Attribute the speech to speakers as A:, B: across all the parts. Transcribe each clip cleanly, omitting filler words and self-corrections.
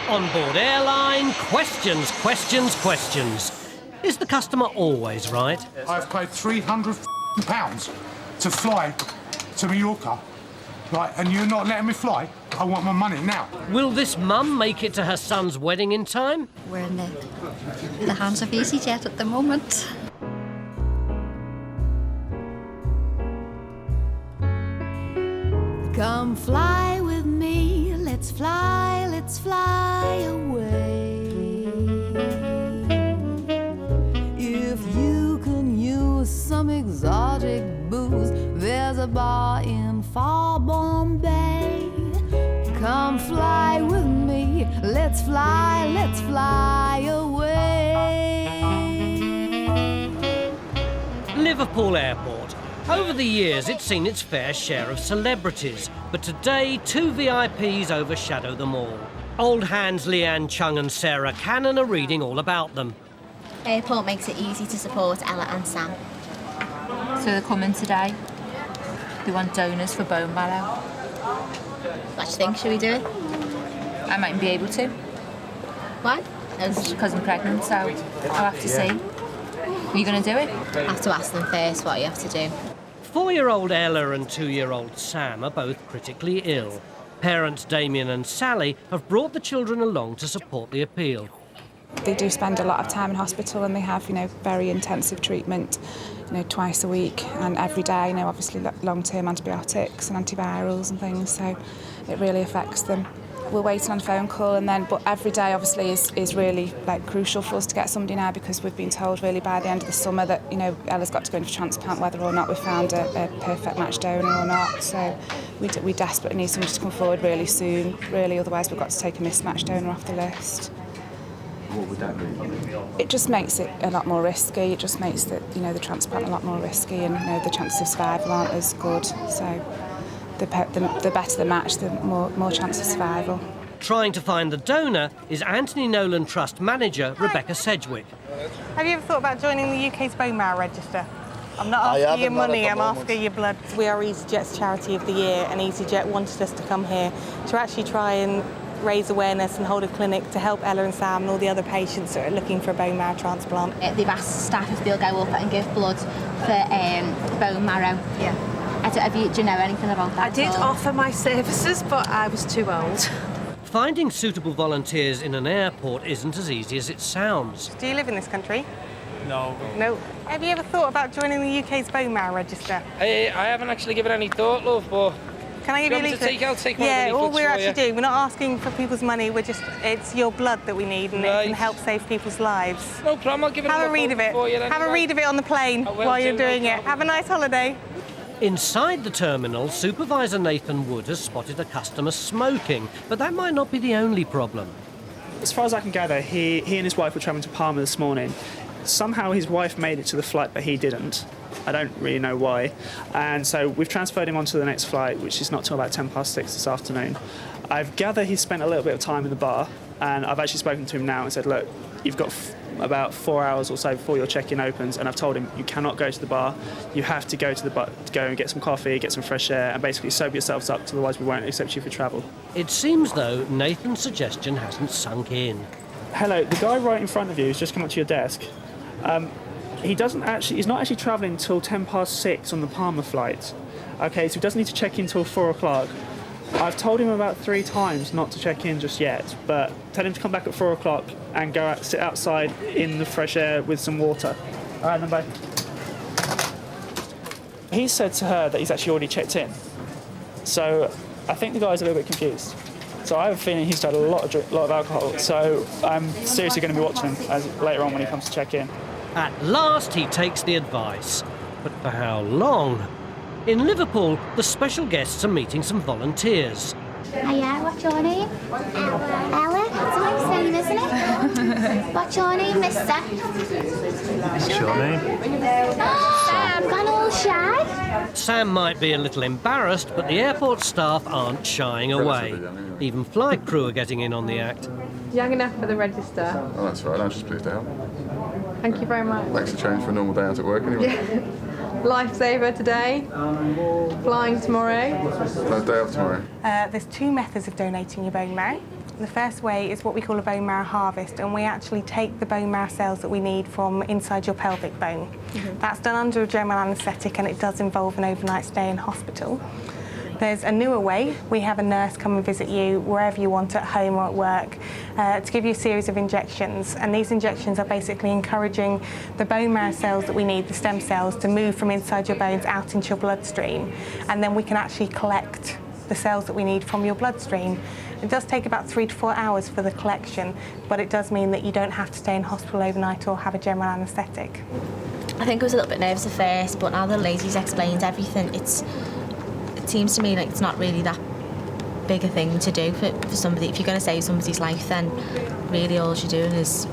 A: On board Airline, questions, questions, questions. Is the customer always right?
B: I've paid £300 to fly to Mallorca, right, and you're not letting me fly? I want my money now.
A: Will this mum make it to her son's wedding in time?
C: We're in the hands of EasyJet at the moment.
D: Come fly with me, let's fly away. If you can use some exotic booze, there's a bar in far Bombay. Come fly with me, let's fly away.
A: Liverpool Airport. Over the years, it's seen its fair share of celebrities, but today, two VIPs overshadow them all. Old hands Leanne Chung and Sarah Cannon are reading all about them.
E: Airport makes it easy to support Ella and Sam.
F: So they're coming today. They want donors for bone marrow.
E: What do you think? Should we do it?
F: I mightn't be able to.
E: Why?
F: Because I'm pregnant, so I'll have to see. Are you going to do it?
E: I have to ask them first what you have to do.
A: 4-year-old Ella and 2-year-old Sam are both critically ill. Parents Damien and Sally have brought the children along to support the appeal.
G: They do spend a lot of time in hospital and they have, very intensive treatment, twice a week and every day, obviously long-term antibiotics and antivirals and things, so it really affects them. We're waiting on a phone call but every day obviously is really crucial for us to get somebody now because we've been told really by the end of the summer that, Ella's got to go in for transplant whether or not we found a perfect match donor or not, so we desperately need somebody to come forward really soon, really, otherwise we've got to take a mismatched donor off the list.
H: What would that mean?
G: It just makes it a lot more risky. It just makes the transplant a lot more risky, and the chances of survival aren't as good. So the better the match, the more chance of survival.
A: Trying to find the donor is Anthony Nolan Trust manager Rebecca Sedgwick.
I: Have you ever thought about joining the UK's bone marrow register? I'm not asking your money, I'm asking your blood. We are EasyJet's Charity of the Year, and EasyJet wanted us to come here to actually try and raise awareness and hold a clinic to help Ella and Sam and all the other patients that are looking for a bone marrow transplant.
E: They've asked staff if they'll go up and give blood for bone marrow.
I: Yeah.
E: Do you know anything about that?
J: I did offer my services, but I was too old.
A: Finding suitable volunteers in an airport isn't as easy as it sounds.
I: Do you live in this country?
K: No.
I: No. Have you ever thought about joining the UK's bone marrow register?
K: I haven't actually given any thought, love, but...
I: Can I give you a leaflet?
K: I'll take one of the
I: Yeah, all
K: leaflets
I: we're
K: for
I: actually
K: you.
I: doing, we're not asking for people's money, it's your blood that we need and it can help save people's lives.
K: No problem, I'll give it
I: Have a read of it. Have a read of it on the plane while you're doing it. Have a nice holiday.
A: Inside the terminal, supervisor Nathan Wood has spotted a customer smoking, but that might not be the only problem.
L: As far as I can gather, he and his wife were travelling to Palma this morning. Somehow his wife made it to the flight, but he didn't. I don't really know why. And so we've transferred him onto the next flight, which is not till about 6:10 this afternoon. I've gathered he spent a little bit of time in the bar, and I've actually spoken to him now and said, look, you've got about 4 hours or so before your check-in opens, and I've told him you cannot go to the bar. You have to go to the bar, go and get some coffee, get some fresh air, and basically sober yourselves up, otherwise we won't accept you for travel.
A: It seems, though, Nathan's suggestion hasn't sunk in.
L: Hello, the guy right in front of you has just come up to your desk. He's not actually travelling until 6:10 on the Palma flight. Okay, so he doesn't need to check in until 4 o'clock. I've told him about 3 times not to check in just yet, but tell him to come back at 4 o'clock and go out, sit outside in the fresh air with some water. All right, then, bye. He said to her that he's actually already checked in. So I think the guy's a little bit confused. So I have a feeling he's had a lot of alcohol, so I'm seriously going to be watching him later on when he comes to check in.
A: At last he takes the advice. But for how long? In Liverpool, the special guests are meeting some volunteers.
M: Hiya, what's your name? Ella. Ella? That's a nice name, isn't it? What's your name, mister?
H: What's your name?
M: Sam. Gone all shy?
A: Sam might be a little embarrassed, but the airport staff aren't shying away. Even flight crew are getting in on the act.
N: Young enough for the register.
O: Oh, that's right. I'm just pleased to help.
N: Thank you very much.
O: Makes a change for a normal day out at work anyway.
N: Yeah. Lifesaver today. Flying tomorrow.
O: No day off tomorrow.
I: There's 2 methods of donating your bone marrow. The first way is what we call a bone marrow harvest, and we actually take the bone marrow cells that we need from inside your pelvic bone. That's done under a general anaesthetic, and it does involve an overnight stay in hospital. There's a newer way. We have a nurse come and visit you wherever you want, at home or at work, to give you a series of injections. And these injections are basically encouraging the bone marrow cells that we need, the stem cells, to move from inside your bones out into your bloodstream. And then we can actually collect the cells that we need from your bloodstream. It does take about 3 to 4 hours for the collection, but it does mean that you don't have to stay in hospital overnight or have a general anaesthetic.
E: I think I was a little bit nervous at first, but now the lady's explained everything, it seems to me like it's not really that big a thing to do for somebody. If you're going to save somebody's life, then really all you're doing is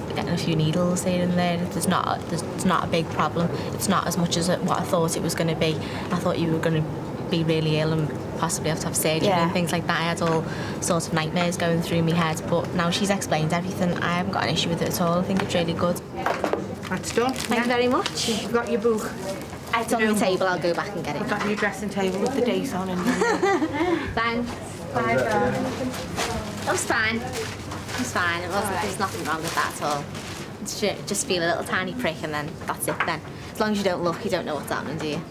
E: getting a few needles here and there. It's not a big problem. It's not as much as what I thought it was going to be. I thought you were going to be really ill and possibly have to have surgery and things like that. I had all sorts of nightmares going through my head, but now she's explained everything. I haven't got an issue with it at all. I think it's really good.
J: That's done.
E: Thank you very much.
J: You've got your book.
E: It's on the table. I'll go back and get it.
J: I've got your dressing table with the date on it.
E: Thanks. Bye. That was fine. It was fine. There's nothing wrong with that at all. Just feel a little tiny prick and then that's it then. As long as you don't look, you don't know what's happening, do you?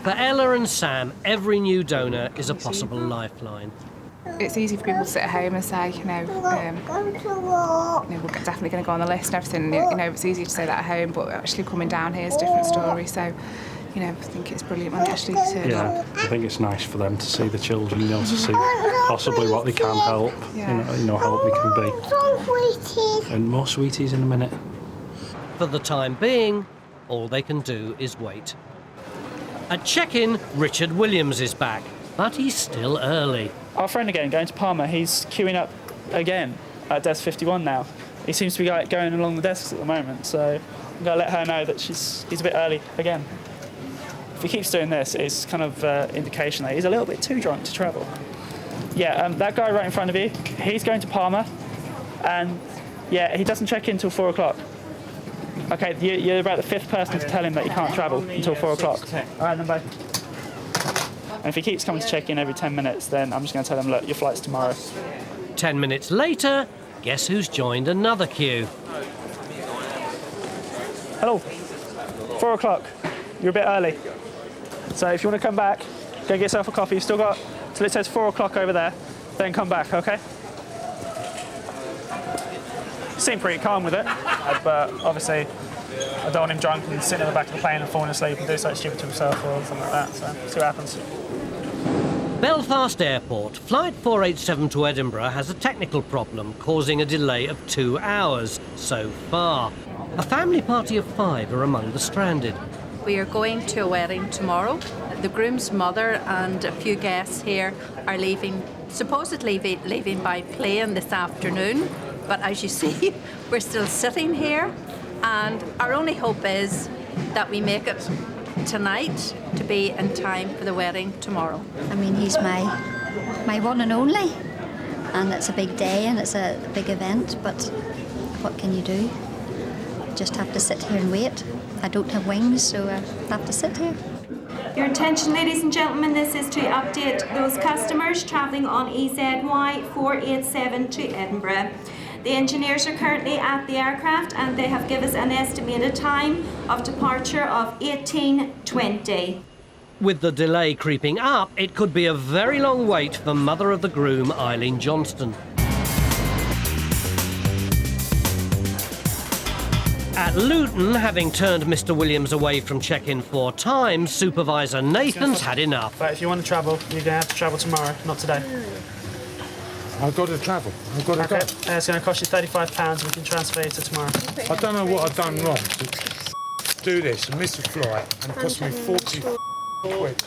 A: For Ella and Sam, every new donor is a possible lifeline.
G: It's easy for people to sit at home and say, we're definitely going to go on the list and everything. It's easy to say that at home, but actually coming down here is a different story. So, I think it's brilliant when they actually turn up.
H: I think it's nice for them to see the children, to see possibly what they can help, help they can be. And more sweeties in a minute.
A: For the time being, all they can do is wait. At check-in, Richard Williams is back, but he's still early.
L: Our friend again, going to Palma, he's queuing up again at desk 51 now. He seems to be going along the desks at the moment, so I'm going to let her know that he's a bit early again. If he keeps doing this, it's kind of indication that he's a little bit too drunk to travel. Yeah, that guy right in front of you, he's going to Palma, and yeah, he doesn't check in till 4 o'clock. Okay, you're about the 5th person to tell him that he can't travel until 4 o'clock. All right, then, bye. And if he keeps coming to check in every 10 minutes, then I'm just going to tell him, look, your flight's tomorrow.
A: 10 minutes later, guess who's joined another queue?
L: Hello. 4 o'clock. You're a bit early. So if you want to come back, go get yourself a coffee. You've still got till it says 4 o'clock over there, then come back, okay? You seem pretty calm with it, but obviously I don't want him drunk and sitting in the back of the plane and falling asleep and do something stupid to himself or something like that, so see what happens.
A: Belfast Airport, Flight 487 to Edinburgh has a technical problem, causing a delay of 2 hours so far. A family party of 5 are among the stranded.
P: We are going to a wedding tomorrow. The groom's mother and a few guests here are supposedly leaving by plane this afternoon. But as you see, we're still sitting here, and our only hope is that we make it tonight to be in time for the wedding tomorrow.
C: I mean, he's my one and only, and it's a big day and it's a big event, but what can you do? Just have to sit here and wait. I don't have wings, so I have to sit here.
Q: Your attention, ladies and gentlemen, this is to update those customers travelling on EZY 487 to Edinburgh. The engineers are currently at the aircraft and they have given us an estimated time of departure of 18:20.
A: With the delay creeping up, it could be a very long wait for mother of the groom, Eileen Johnston. At Luton, having turned Mr. Williams away from check-in 4 times, Supervisor Nathan's had enough.
L: But if you want to travel, you're going to have to travel tomorrow, not today.
B: I've got to travel. I've got to go.
L: It's going to cost you £35. We can transfer you to tomorrow.
B: I don't know what I've done wrong to do this and miss a flight, and it cost me 40 quid.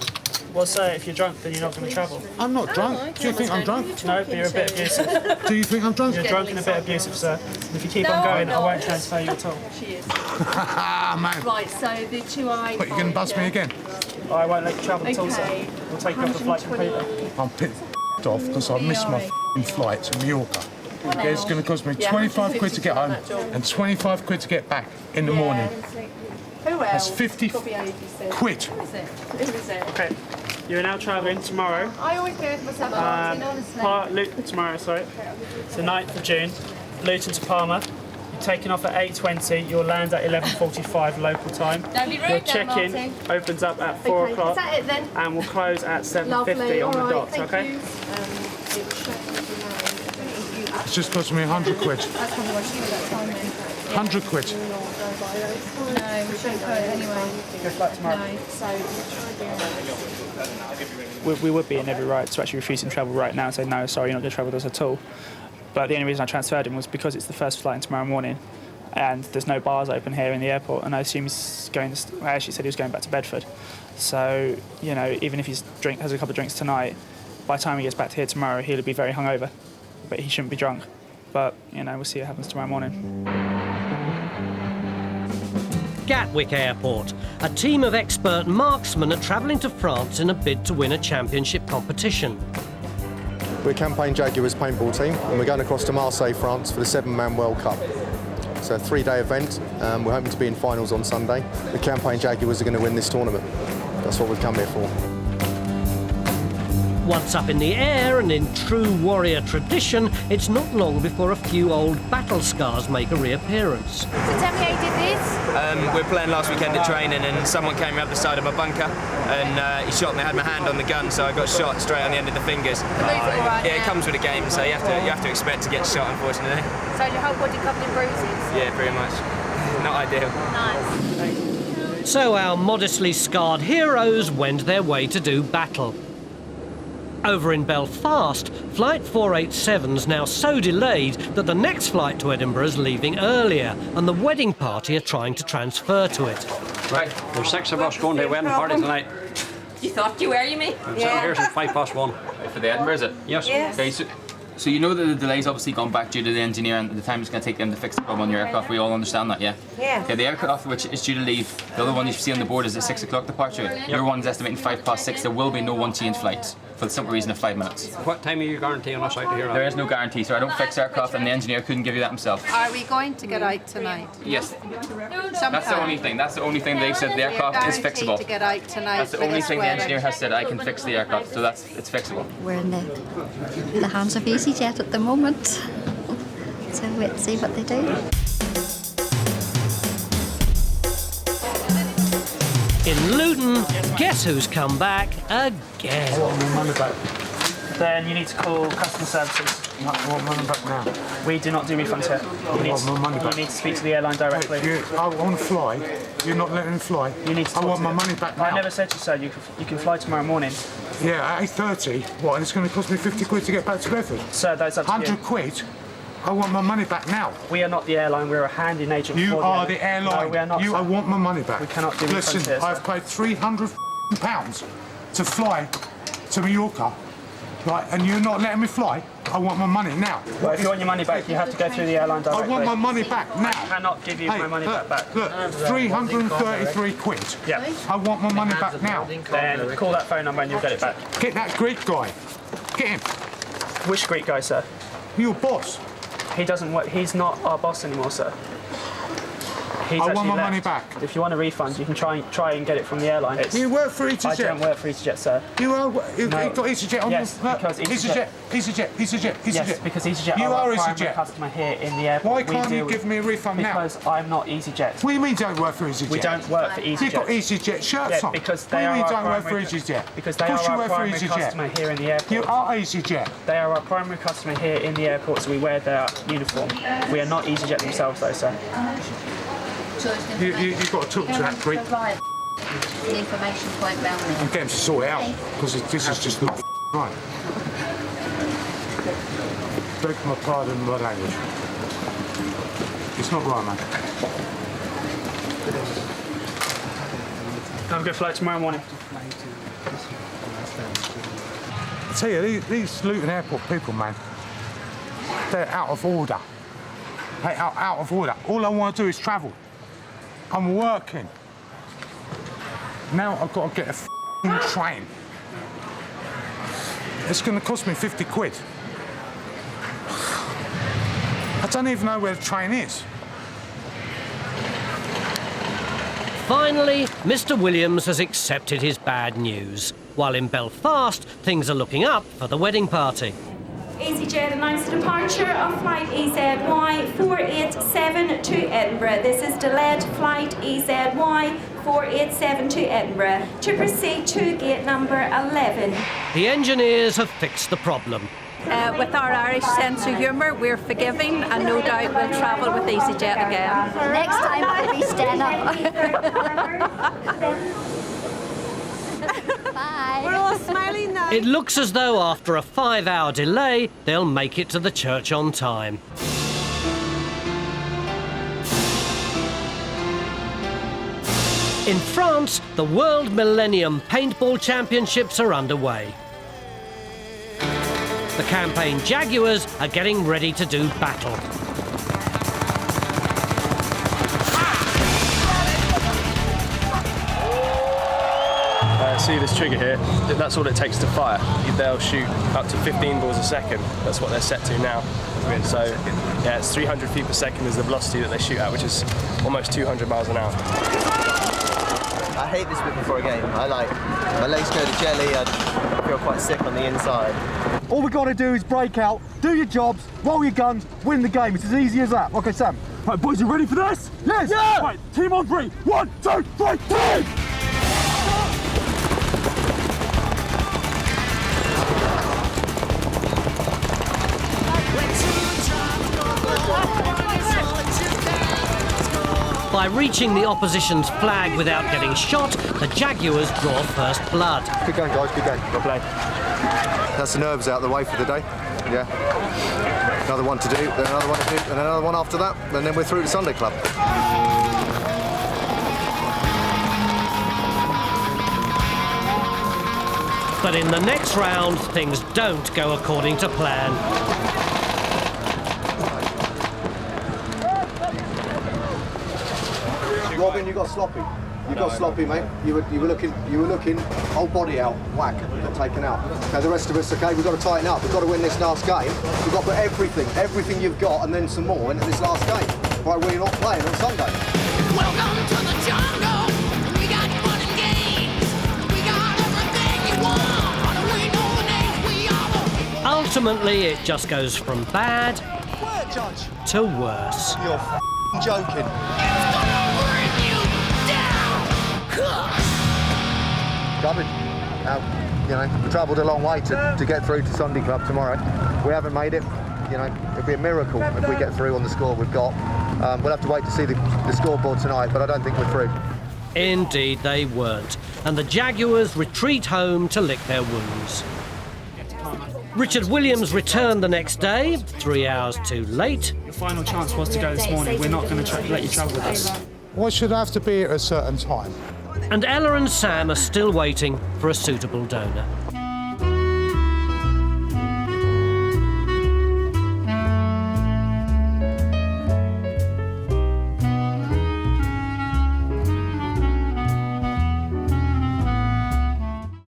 L: Well, sir, if you're drunk, then you're not going to travel.
B: I'm not drunk. Do you think I'm drunk?
L: No, but you're a bit abusive.
B: Do you think I'm drunk?
L: You're drunk and a bit abusive, sir. And if you keep on going, I won't transfer you at all.
P: She is.
B: Man.
P: Right, so the 2 I.
B: What, you're going to bust me again?
L: I won't let you travel at all, sir. We'll take you off the flight completely.
B: I'm pissed off because I missed my flight to Mallorca. It's going to cost me 25 quid to get home and 25 quid to get back in the morning.
P: Who else?
B: That's 50 quid.
P: Who is it?
L: Okay. You're now travelling tomorrow.
F: I always go with myself, honestly.
L: Luton tomorrow, sorry. It's the 9th of June. Luton to Palma. You're taking off at 8:20. You'll land at 11:45 local time.
F: Don't be rude.
L: Your check-in opens up at 4 o'clock.
F: Is that it then?
L: And will close at 7:50
F: Lovely.
L: on the
F: All
L: dot,
F: right,
L: okay?
F: you.
B: It's just cost me 100 quid. 100 quid.
F: No, we shouldn't go anyway.
L: Good luck tomorrow. We would be in every right to actually refuse to travel right now and say, no, sorry, you're not going to travel with us at all. But the only reason I transferred him was because it's the first flight in tomorrow morning and there's no bars open here in the airport, and I assume he's going to, I actually said he was going back to Bedford. So, you know, even if he has a couple of drinks tonight, by the time he gets back to here tomorrow, he'll be very hungover. But he shouldn't be drunk. But, you know, we'll see what happens tomorrow morning.
A: Gatwick Airport. A team of expert marksmen are travelling to France in a bid to win a championship competition.
R: We're Campaign Jaguars paintball team, and we're going across to Marseille, France for the 7-man World Cup. It's a 3-day event. We're hoping to be in finals on Sunday. The Campaign Jaguars are going to win this tournament. That's what we've come here for.
A: Once up in the air, and in true warrior tradition, it's not long before a few old battle scars make a reappearance.
F: So tell me how you did this?
K: We were playing last weekend at training and someone came around the side of my bunker and he shot me. I had my hand on the gun, so I got shot straight on the end of the fingers. Yeah, it comes with the game, so you have to expect to get shot, unfortunately.
F: So your whole body covered in bruises?
K: Yeah, pretty much. Not ideal.
F: Nice.
A: So our modestly scarred heroes wend their way to do battle. Over in Belfast, Flight 487's now so delayed that the next flight to Edinburgh is leaving earlier, and the wedding party are trying to transfer to it.
S: Right, there's 6 of us going to a wedding party tonight.
F: You thought you were, you mean?
S: I'm sitting here since 1:05.
T: For the Edinburgh, is it?
S: Yes.
T: Okay, so you know that the delay's obviously gone back due to the engineer and the time it's going to take them to fix the problem on your aircraft. We all understand that, yeah?
F: Yeah.
T: Okay, the aircraft which is due to leave, the other one you see on the board is a 6 o'clock departure. Your one's estimating 6:05. There will be no one change flights for the simple reason of 5 minutes.
S: What time are you guaranteeing us out of here?
T: There is no guarantee, so I don't fix aircraft and the engineer couldn't give you that himself.
P: Are we going to get out tonight?
T: Yes. That's the only thing. That's the only thing they've said. The aircraft is fixable.
P: To get out tonight.
T: That's the only thing the engineer has said. I can fix the aircraft, so it's fixable.
C: We're in the hands of EasyJet at the moment. So we'll see what they do.
A: In Luton, guess who's come back again?
B: I want my money back.
L: Then you need to call customer services.
B: I want money back now.
L: We do not do refunds here.
B: I want my money back.
L: You need to speak to the airline directly.
B: I want to fly. You're not letting me fly.
L: You need to
B: I want my money back now.
L: I never said to you, sir, you can fly tomorrow morning.
B: Yeah, at 8:30. What, and it's going to cost me 50 quid to get back to Bedford?
L: Sir, that's up to you.
B: 100 quid? I want my money back now.
L: We are not the airline, we're a handling agent.
B: You are the airline.
L: No, we are not.
B: I want my money back.
L: We cannot do
B: Listen,
L: refunds here, sir.
B: I've paid £300 to fly to Mallorca, right, and you're not letting me fly. I want my money now.
L: Well, if you want your money back, you have to go through the airline directly.
B: I want my money back now.
L: I cannot give you my money back.
B: Look, 333 quid.
L: Yeah.
B: I want my money back now.
L: Then call that phone number and you'll get it back.
B: Get that Greek guy. Get him.
L: Which Greek guy, sir?
B: Your boss.
L: He doesn't work. He's not our boss anymore, sir. He's
B: I want my
L: left.
B: money back.
L: If you want a refund, you can try and get it from the airline.
B: You work for EasyJet?
L: I don't work for EasyJet, sir.
B: You are? You've got EasyJet on
L: yes,
B: your...
L: because
B: EasyJet.
L: Yes, because EasyJet
B: you
L: are
B: are
L: a primary
B: EasyJet.
L: customer here in the airport.
B: Why can't you give me a refund now?
L: Because I'm not EasyJet.
B: What do you mean don't work for EasyJet?
L: We don't work for EasyJet.
B: You've got EasyJet shirts on.
L: Because
B: what
L: they
B: do you
L: are
B: mean
L: our
B: don't work for
L: primary
B: EasyJet?
L: Because they
B: of
L: are
B: course you
L: our
B: work for
L: primary
B: EasyJet.
L: customer here in the airport.
B: You are EasyJet.
L: They are our primary customer here in the airport, so we wear their uniform. We are not EasyJet themselves, though, sir.
B: You've got to talk to that Greek.
C: The information quite well now.
B: And get him to sort it out, because this is just not right. Beg my pardon my language. It's not right, man.
L: Have a good flight tomorrow morning.
B: I tell you, these Luton Airport people, man, they're out of order. They're out of order. All I want to do is travel. I'm working. Now I've got to get a train. It's going to cost me 50 quid. I don't even know where the train is.
A: Finally, Mr. Williams has accepted his bad news. while in Belfast, things are looking up for the wedding party.
Q: EasyJet announced the departure of flight EZY 487 to Edinburgh. This is delayed flight EZY 487 to Edinburgh to proceed to gate number 11.
A: The engineers have fixed the problem.
P: With our Irish sense of humour, we're forgiving and no doubt we'll travel with EasyJet again.
C: Next time I'll be stand up. Bye.
J: We're all smiling now.
A: It looks as though after a 5-hour delay, they'll make it to the church on time. In France, the World Millennium Paintball Championships are underway. The campaign Jaguars are getting ready to do battle.
U: See this trigger here? That's all it takes to fire. They'll shoot up to 15 balls a second. That's what they're set to now. So, yeah, it's 300 feet per second is the velocity that they shoot at, which is almost 200 miles an hour.
V: I hate this bit before a game. My legs go to jelly. I feel quite sick on the inside.
W: All we got to do is break out, do your jobs, roll your guns, win the game. It's as easy as that. Okay, Sam. Right, boys, you ready for this? Yes! Yeah! Right, team on 3. 1, 2, 3, team!
A: By reaching the opposition's flag without getting shot, the Jaguars draw first blood.
R: Good going, guys, good going. Well played. That's the nerves out of the way for the day. Yeah. Another one to do, then another one to do, and another one after that, and then we're through to Sunday Club.
A: But in the next round, things don't go according to plan.
R: Robin, you got sloppy. You got sloppy, mate. You were looking, whole body out, whack, got taken out. Okay, the rest of us, okay, we've got to tighten up. We've got to win this last game. We've got to put everything you've got, and then some more into this last game. Right, we're not playing on Sunday.
D: Welcome to the jungle. We got fun and games. We got everything you want. We know the names. We are the...
A: Ultimately, it just goes from bad to worse.
R: You're joking. Garbage. We travelled a long way to get through to Sunday Club tomorrow. We haven't made it. It'd be a miracle if we get through on the score we've got. We'll have to wait to see the scoreboard tonight, but I don't think we're through.
A: Indeed, they weren't. And the Jaguars retreat home to lick their wounds. Richard Williams returned the next day, 3 hours too late.
L: Your final chance was to go this morning. We're not going to let you travel with us.
B: Why should I have to be at a certain time?
A: And Ella and Sam are still waiting for a suitable donor.